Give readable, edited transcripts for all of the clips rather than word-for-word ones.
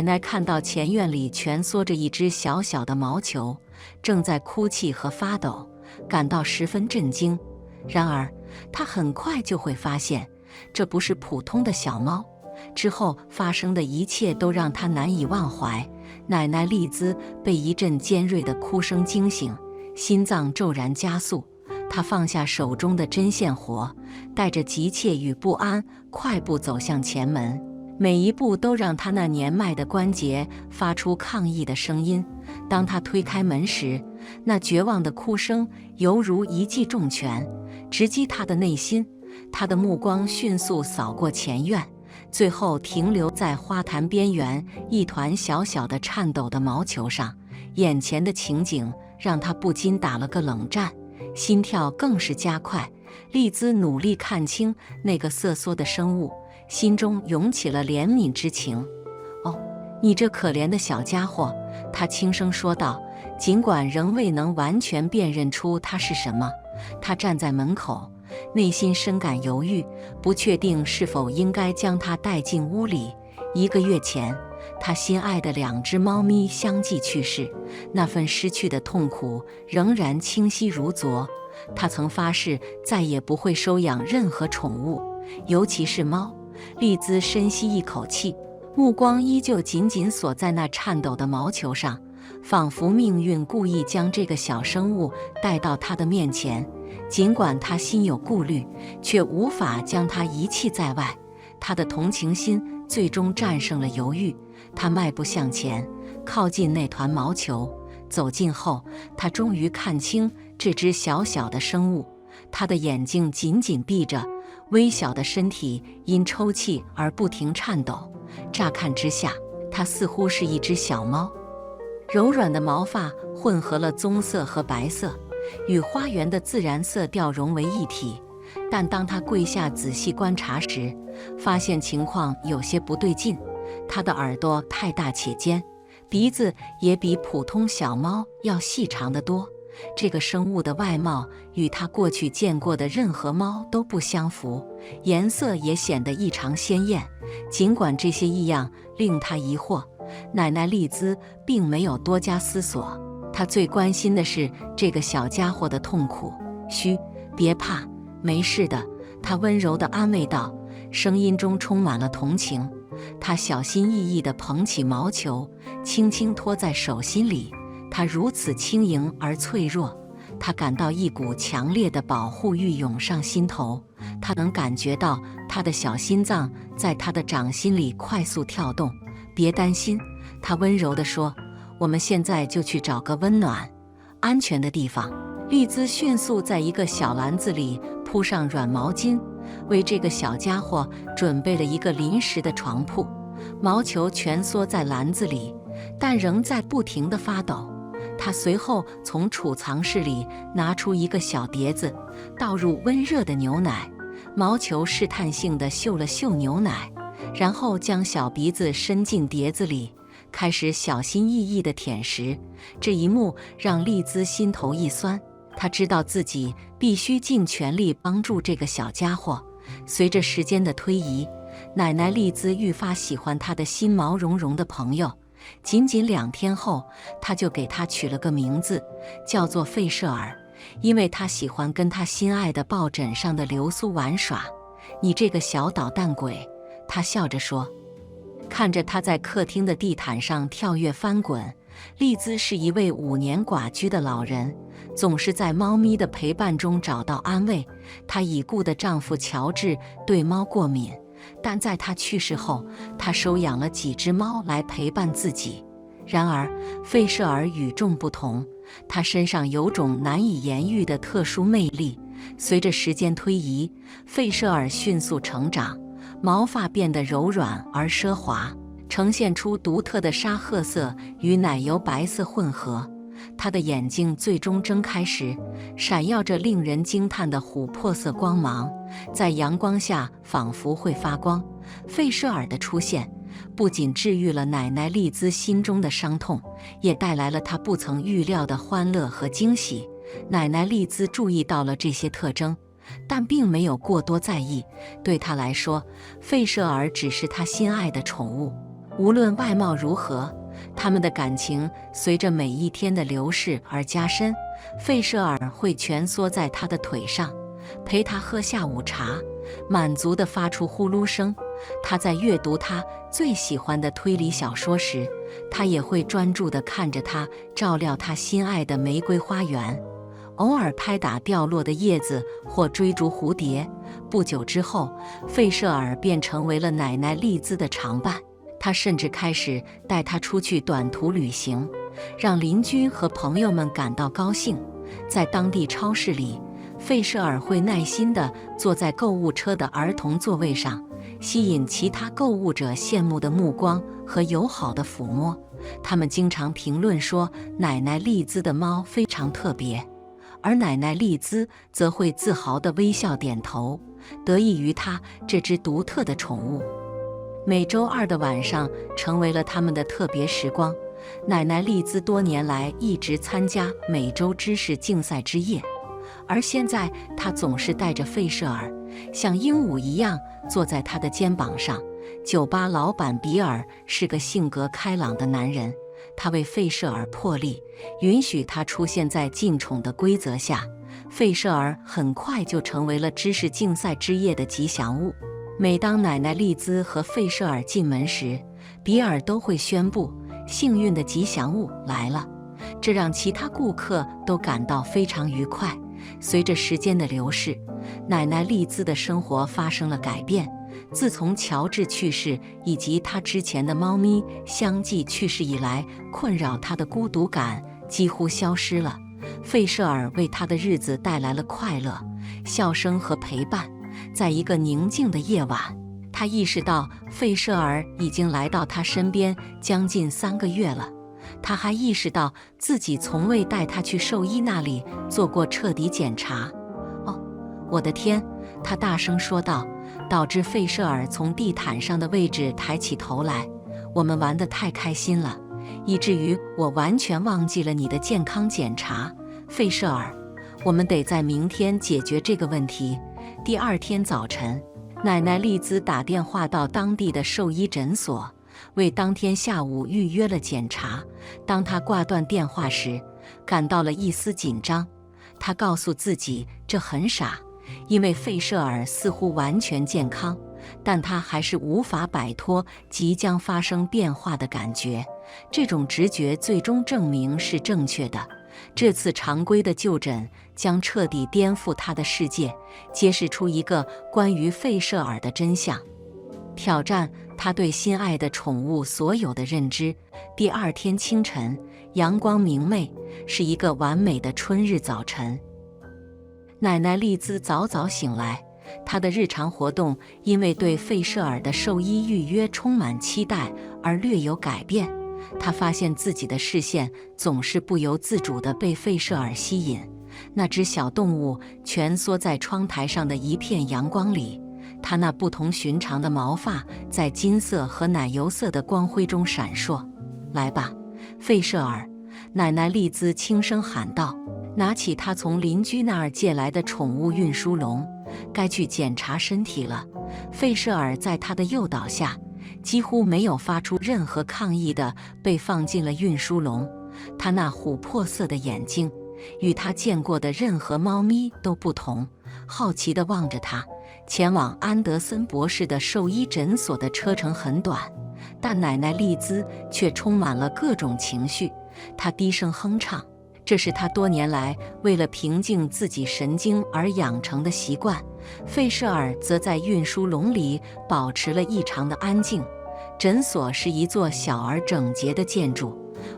奶奶看到前院里蜷缩着一只小小的毛球，正在哭泣和发抖，感到十分震惊。然而，她很快就会发现，这不是普通的小猫。之后发生的一切都让她难以忘怀。奶奶丽兹被一阵尖锐的哭声惊醒，心脏骤然加速。她放下手中的针线活，带着急切与不安，快步走向前门。每一步都让她那年迈的关节发出抗议的声音。当她推开门时，那绝望的哭声犹如一记重拳，直击她的内心。她的目光迅速扫过前院，最后停留在花坛边缘一团小小的颤抖的毛球上。眼前的情景让她不禁打了个冷战，心跳更是加快。丽兹努力看清那个瑟缩的生物，心中涌起了怜悯之情。哦，你这可怜的小家伙，她轻声说道，尽管仍未能完全辨认出它是什么。她站在门口，内心深感犹豫，不确定是否应该将它带进屋里。1个月前，他心爱的2只猫咪相继去世，那份失去的痛苦仍然清晰如昨。他曾发誓再也不会收养任何宠物，尤其是猫。丽兹深吸一口气，目光依旧紧紧锁在那颤抖的毛球上，仿佛命运故意将这个小生物带到他的面前。尽管他心有顾虑，却无法将它遗弃在外。他的同情心最终战胜了犹豫，他迈步向前，靠近那团毛球。走近后，他终于看清这只小小的生物。他的眼睛紧紧闭着，微小的身体因抽泣而不停颤抖。乍看之下，它似乎是一只小猫。柔软的毛发混合了棕色和白色，与花园的自然色调融为一体。但当他跪下仔细观察时，发现情况有些不对劲。他的耳朵太大且尖，鼻子也比普通小猫要细长得多。这个生物的外貌与他过去见过的任何猫都不相符，颜色也显得异常鲜艳。尽管这些异样令他疑惑，奶奶丽兹并没有多加思索。她最关心的是这个小家伙的痛苦。嘘，别怕，没事的，她温柔地安慰道，声音中充满了同情。她小心翼翼地捧起毛球，轻轻托在手心里。它如此轻盈而脆弱，她感到一股强烈的保护欲涌上心头。她能感觉到她的小心脏在她的掌心里快速跳动。别担心，她温柔地说，我们现在就去找个温暖、安全的地方。丽兹迅速在一个小篮子里铺上软毛巾，为这个小家伙准备了一个临时的床铺。毛球蜷缩在篮子里，但仍在不停地发抖。他随后从储藏室里拿出一个小碟子，倒入温热的牛奶。毛球试探性地嗅了嗅牛奶，然后将小鼻子伸进碟子里，开始小心翼翼地舔食。这一幕让丽兹心头一酸，她知道自己必须尽全力帮助这个小家伙。随着时间的推移，奶奶丽兹愈发喜欢她的新毛茸茸的朋友。仅仅2天后，她就给他取了个名字，叫做费舍尔，因为他喜欢跟他心爱的抱枕上的流苏玩耍。你这个小捣蛋鬼，她笑着说。看着他在客厅的地毯上跳跃翻滚，丽兹是一位5年寡居的老人，总是在猫咪的陪伴中找到安慰。她已故的丈夫乔治对猫过敏，但在他去世后，他收养了几只猫来陪伴自己。然而，费舍尔与众不同，他身上有种难以言喻的特殊魅力。随着时间推移，费舍尔迅速成长，毛发变得柔软而奢华，呈现出独特的沙褐色与奶油白色混合。他的眼睛最终睁开时，闪耀着令人惊叹的琥珀色光芒，在阳光下仿佛会发光。费舍尔的出现不仅治愈了奶奶丽兹心中的伤痛，也带来了她不曾预料的欢乐和惊喜。奶奶丽兹注意到了这些特征，但并没有过多在意。对她来说，费舍尔只是她心爱的宠物。无论外貌如何，他们的感情随着每一天的流逝而加深。费舍尔会蜷缩在他的腿上，陪他喝下午茶，满足地发出呼噜声。他在阅读他最喜欢的推理小说时，他也会专注地看着他照料他心爱的玫瑰花园，偶尔拍打掉落的叶子或追逐蝴蝶。不久之后，费舍尔便成为了奶奶丽兹的常伴。他甚至开始带她出去短途旅行，让邻居和朋友们感到高兴。在当地超市里，费舍尔会耐心地坐在购物车的儿童座位上，吸引其他购物者羡慕的目光和友好的抚摸。他们经常评论说，奶奶丽兹的猫非常特别，而奶奶丽兹则会自豪地微笑点头，得益于她这只独特的宠物。每周二的晚上成为了他们的特别时光。奶奶丽兹多年来一直参加每周知识竞赛之夜，而现在她总是带着费舍尔，像鹦鹉一样坐在他的肩膀上。酒吧老板比尔是个性格开朗的男人，他为费舍尔破例，允许他出现在禁宠的规则下。费舍尔很快就成为了知识竞赛之夜的吉祥物。每当奶奶丽兹和费舍尔进门时，比尔都会宣布幸运的吉祥物来了，这让其他顾客都感到非常愉快。随着时间的流逝，奶奶丽兹的生活发生了改变。自从乔治去世以及他之前的猫咪相继去世以来，困扰他的孤独感几乎消失了。费舍尔为他的日子带来了快乐、笑声和陪伴。在一个宁静的夜晚，他意识到费舍尔已经来到他身边将近3个月了。他还意识到自己从未带他去兽医那里做过彻底检查。哦，我的天！他大声说道，导致费舍尔从地毯上的位置抬起头来。我们玩得太开心了，以至于我完全忘记了你的健康检查。费舍尔，我们得在明天解决这个问题。第二天早晨，奶奶丽兹打电话到当地的兽医诊所，为当天下午预约了检查。当她挂断电话时，感到了一丝紧张。她告诉自己这很傻，因为费舍尔似乎完全健康，但她还是无法摆脱即将发生变化的感觉。这种直觉最终证明是正确的。这次常规的就诊将彻底颠覆他的世界，揭示出一个关于费舍尔的真相，挑战他对心爱的宠物所有的认知。第二天清晨，阳光明媚，是一个完美的春日早晨。奶奶丽兹早早醒来，她的日常活动因为对费舍尔的兽医预约充满期待而略有改变。他发现自己的视线总是不由自主地被费舍尔吸引。那只小动物蜷缩在窗台上的一片阳光里，它那不同寻常的毛发在金色和奶油色的光辉中闪烁。来吧，费舍尔，奶奶丽兹轻声喊道，拿起她从邻居那儿借来的宠物运输笼，该去检查身体了。费舍尔在她的诱导下，几乎没有发出任何抗议地被放进了运输笼。他那琥珀色的眼睛与他见过的任何猫咪都不同，好奇地望着他。前往安德森博士的兽医诊所的车程很短，但奶奶丽兹却充满了各种情绪。她低声哼唱，这是她多年来为了平静自己神经而养成的习惯。费舍尔则在运输笼里保持了异常的安静。诊所是一座小而整洁的建筑，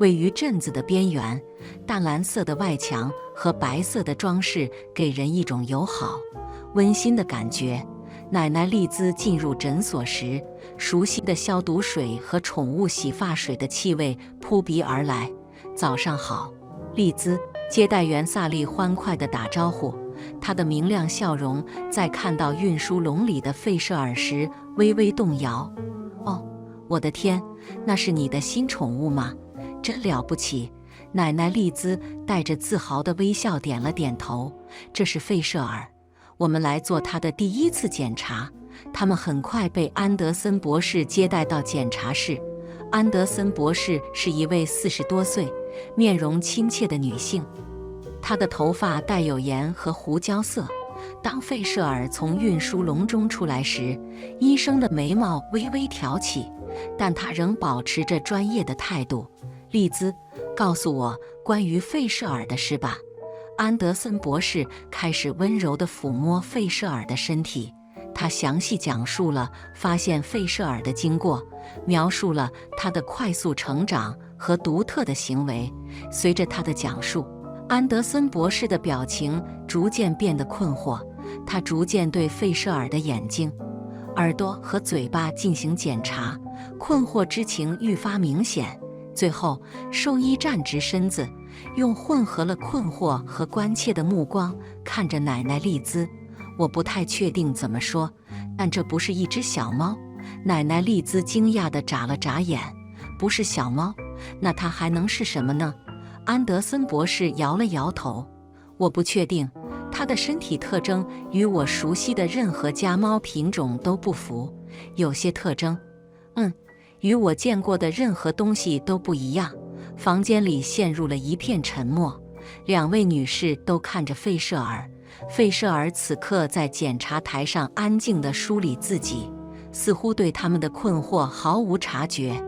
位于镇子的边缘。淡蓝色的外墙和白色的装饰给人一种友好、温馨的感觉。奶奶丽兹进入诊所时，熟悉的消毒水和宠物洗发水的气味扑鼻而来。早上好，丽兹，接待员萨利欢快地打招呼。她的明亮笑容在看到运输笼里的费舍尔时微微动摇。哦，我的天，那是你的新宠物吗？真了不起！奶奶丽兹带着自豪的微笑点了点头。这是费舍尔，我们来做他的第一次检查。他们很快被安德森博士接待到检查室。安德森博士是一位40多岁、面容亲切的女性，她的头发带有盐和胡椒色。当费舍尔从运输笼中出来时，医生的眉毛微微挑起，但他仍保持着专业的态度。丽兹，告诉我关于费舍尔的事吧。安德森博士开始温柔地抚摸费舍尔的身体，他详细讲述了发现费舍尔的经过，描述了他的快速成长和独特的行为。随着他的讲述，安德森博士的表情逐渐变得困惑，他逐渐对费舍尔的眼睛、耳朵和嘴巴进行检查，困惑之情愈发明显。最后，兽医站直身子，用混合了困惑和关切的目光看着奶奶丽兹。我不太确定怎么说，但这不是一只小猫。奶奶丽兹惊讶地眨了眨眼。不是小猫，那它还能是什么呢？安德森博士摇了摇头。我不确定，它的身体特征与我熟悉的任何家猫品种都不符，有些特征，与我见过的任何东西都不一样。房间里陷入了一片沉默，两位女士都看着费舍尔。费舍尔此刻在检查台上安静地梳理自己，似乎对他们的困惑毫无察觉。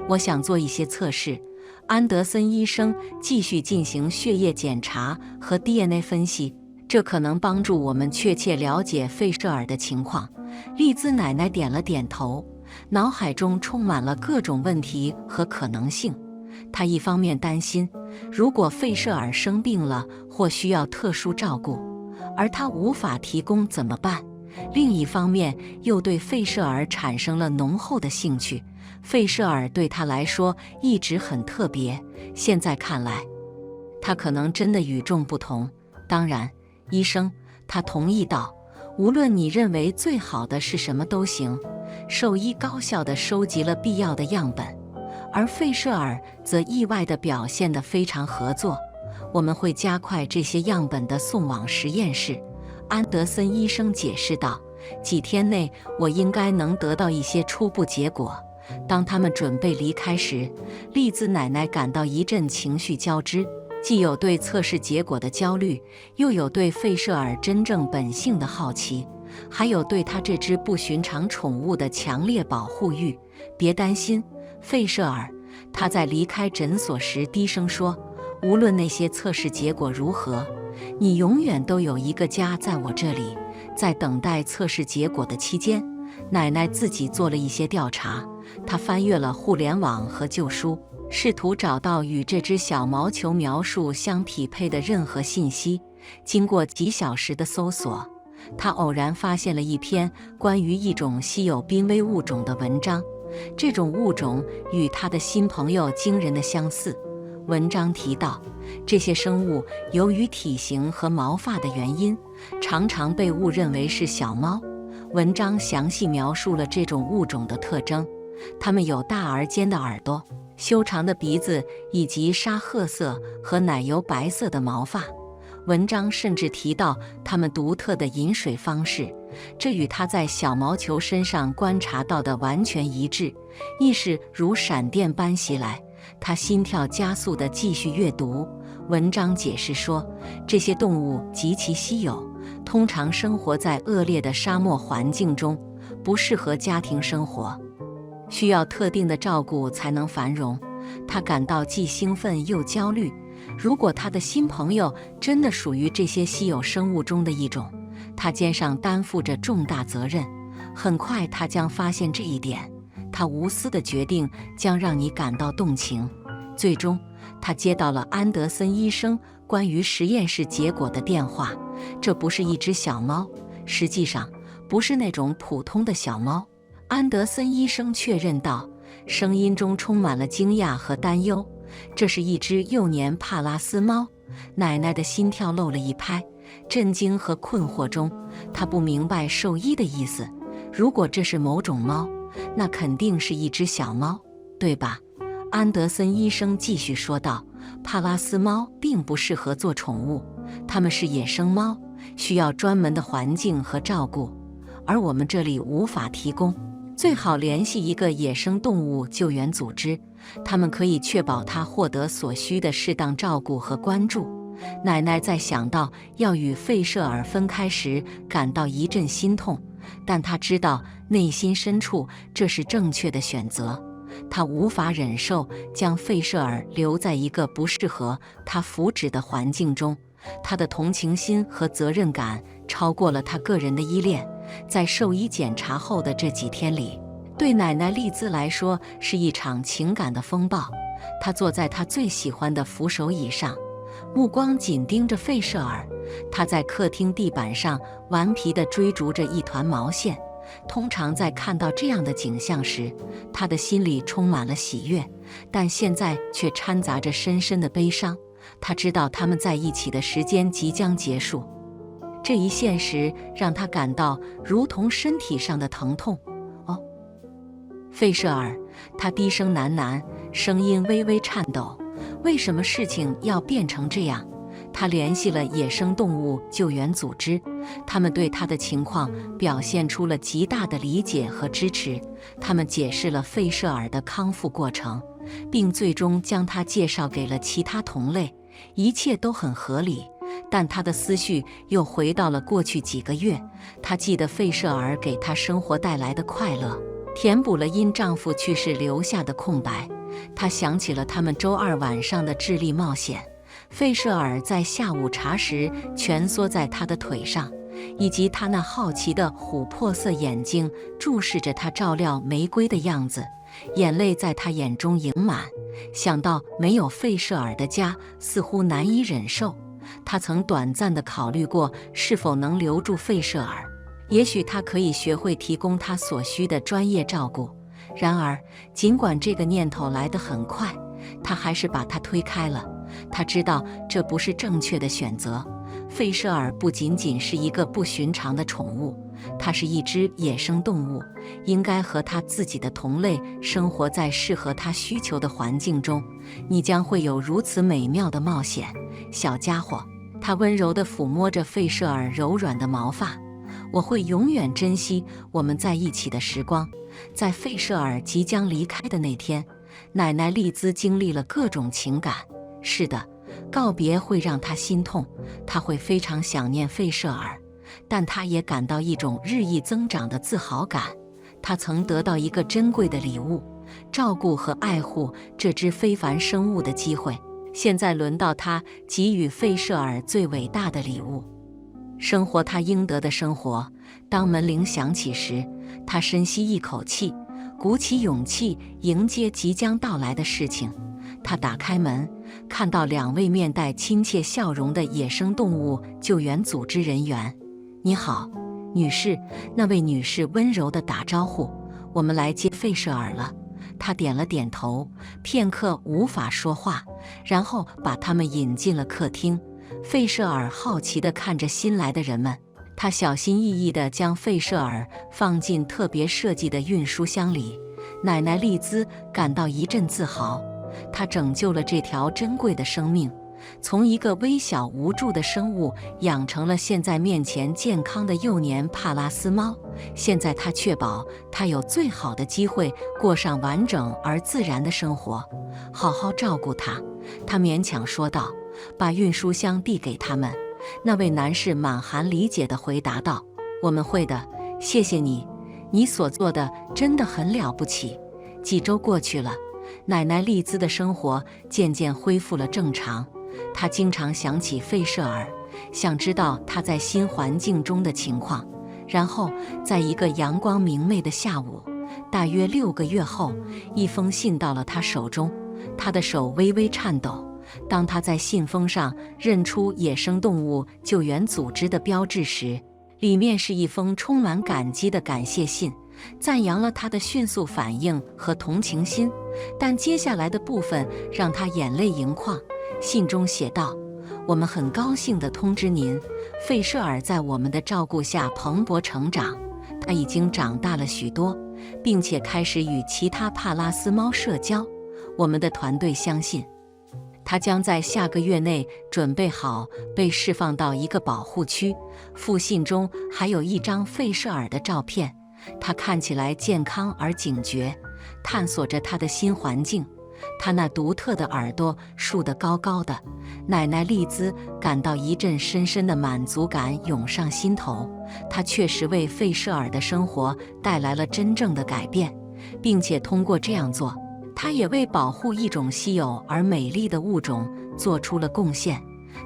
我想做一些测试。安德森医生继续进行血液检查和 DNA 分析，这可能帮助我们确切了解费舍尔的情况。丽兹奶奶点了点头，脑海中充满了各种问题和可能性。她一方面担心，如果费舍尔生病了或需要特殊照顾，而她无法提供怎么办？另一方面又对费舍尔产生了浓厚的兴趣。费舍尔对他来说一直很特别，现在看来，他可能真的与众不同。当然，医生，他同意道，无论你认为最好的是什么都行。兽医高效地收集了必要的样本，而费舍尔则意外地表现得非常合作。我们会加快这些样本的送往实验室，安德森医生解释道。几天内，我应该能得到一些初步结果。当他们准备离开时，丽兹奶奶感到一阵情绪交织，既有对测试结果的焦虑，又有对费舍尔真正本性的好奇，还有对他这只不寻常宠物的强烈保护欲。别担心，费舍尔，他在离开诊所时低声说，无论那些测试结果如何，你永远都有一个家在我这里。在等待测试结果的期间，奶奶自己做了一些调查，她翻阅了互联网和旧书，试图找到与这只小毛球描述相匹配的任何信息。经过几小时的搜索，她偶然发现了一篇关于一种稀有濒危物种的文章。这种物种与她的新朋友惊人的相似。文章提到，这些生物由于体型和毛发的原因，常常被误认为是小猫。文章详细描述了这种物种的特征，它们有大而尖的耳朵、修长的鼻子以及沙褐色和奶油白色的毛发。文章甚至提到它们独特的饮水方式，这与它在小毛球身上观察到的完全一致。意识如闪电般袭来，他心跳加速地继续阅读。文章解释说，这些动物极其稀有，通常生活在恶劣的沙漠环境中，不适合家庭生活，需要特定的照顾才能繁荣。他感到既兴奋又焦虑。如果他的新朋友真的属于这些稀有生物中的一种，他肩上担负着重大责任。很快他将发现这一点。他无私的决定将让你感到动情。最终，他接到了安德森医生关于实验室结果的电话。这不是一只小猫，实际上不是那种普通的小猫。安德森医生确认道，声音中充满了惊讶和担忧。这是一只幼年帕拉斯猫。奶奶的心跳漏了一拍，震惊和困惑中，她不明白兽医的意思。如果这是某种猫，那肯定是一只小猫，对吧？安德森医生继续说道，帕拉斯猫并不适合做宠物，它们是野生猫，需要专门的环境和照顾，而我们这里无法提供。最好联系一个野生动物救援组织，他们可以确保他获得所需的适当照顾和关注。奶奶在想到要与费舍尔分开时，感到一阵心痛，但她知道内心深处这是正确的选择。她无法忍受将费舍尔留在一个不适合他福祉的环境中，她的同情心和责任感超过了她个人的依恋。在兽医检查后的这几天里，对奶奶丽兹来说是一场情感的风暴。她坐在她最喜欢的扶手椅上，目光紧盯着费舍尔。他在客厅地板上顽皮地追逐着一团毛线。通常在看到这样的景象时，他的心里充满了喜悦，但现在却掺杂着深深的悲伤。他知道他们在一起的时间即将结束。这一现实让他感到如同身体上的疼痛。哦，费舍尔，他低声喃喃，声音微微颤抖。为什么事情要变成这样？他联系了野生动物救援组织，他们对他的情况表现出了极大的理解和支持。他们解释了费舍尔的康复过程，并最终将他介绍给了其他同类。一切都很合理，但他的思绪又回到了过去几个月。他记得费舍尔给他生活带来的快乐，填补了因丈夫去世留下的空白。他想起了他们周二晚上的智力冒险，费舍尔在下午茶时蜷缩在他的腿上，以及他那好奇的琥珀色眼睛注视着他照料玫瑰的样子。眼泪在他眼中盈满，想到没有费舍尔的家似乎难以忍受。他曾短暂地考虑过是否能留住费舍尔，也许他可以学会提供他所需的专业照顾。然而，尽管这个念头来得很快，他还是把它推开了。他知道这不是正确的选择。费舍尔不仅仅是一个不寻常的宠物，它是一只野生动物，应该和它自己的同类生活在适合它需求的环境中。你将会有如此美妙的冒险，小家伙。他温柔地抚摸着费舍尔柔软的毛发。我会永远珍惜我们在一起的时光。在费舍尔即将离开的那天，奶奶丽兹经历了各种情感。是的，告别会让她心痛，她会非常想念费舍尔，但她也感到一种日益增长的自豪感。她曾得到一个珍贵的礼物，照顾和爱护这只非凡生物的机会。现在轮到她给予费舍尔最伟大的礼物，生活他应得的生活。当门铃响起时，他深吸一口气，鼓起勇气迎接即将到来的事情。他打开门，看到2位面带亲切笑容的野生动物救援组织人员。你好，女士。那位女士温柔地打招呼。我们来接费舍尔了。他点了点头，片刻无法说话，然后把他们引进了客厅。费舍尔好奇地看着新来的人们，他小心翼翼地将费舍尔放进特别设计的运输箱里。奶奶丽兹感到一阵自豪，她拯救了这条珍贵的生命，从一个微小无助的生物养成了现在面前健康的幼年帕拉斯猫。现在她确保它有最好的机会过上完整而自然的生活。好好照顾它，她勉强说道，把运输箱递给他们。那位男士满含理解地回答道，我们会的，谢谢你，你所做的真的很了不起。几周过去了，奶奶丽兹的生活渐渐恢复了正常。她经常想起费舍尔，想知道他在新环境中的情况。然后在一个阳光明媚的下午，大约6个月后，一封信到了他手中。他的手微微颤抖。当他在信封上认出野生动物救援组织的标志时，里面是一封充满感激的感谢信，赞扬了他的迅速反应和同情心。但接下来的部分让他眼泪盈眶。信中写道，我们很高兴地通知您，费舍尔在我们的照顾下蓬勃成长，他已经长大了许多，并且开始与其他帕拉斯猫社交。我们的团队相信他将在下个月内准备好被释放到一个保护区。附信中还有一张费舍尔的照片，它看起来健康而警觉，探索着它的新环境。它那独特的耳朵竖得高高的，奶奶丽兹感到一阵深深的满足感涌上心头。她确实为费舍尔的生活带来了真正的改变，并且通过这样做，她也为保护一种稀有而美丽的物种做出了贡献。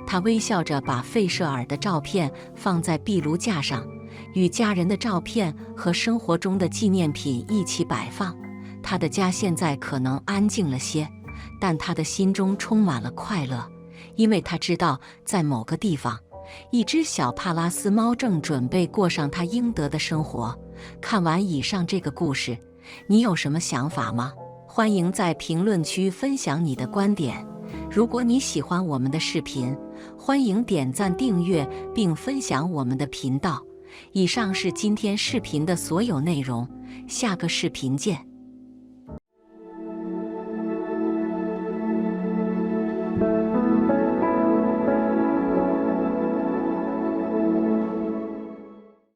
她微笑着把费舍尔的照片放在壁炉架上，与家人的照片和生活中的纪念品一起摆放。他的家现在可能安静了些，但他的心中充满了快乐，因为他知道在某个地方，一只小帕拉斯猫正准备过上它应得的生活。看完以上这个故事，你有什么想法吗？欢迎在评论区分享你的观点。如果你喜欢我们的视频，欢迎点赞、订阅并分享我们的频道。以上是今天视频的所有内容，下个视频见。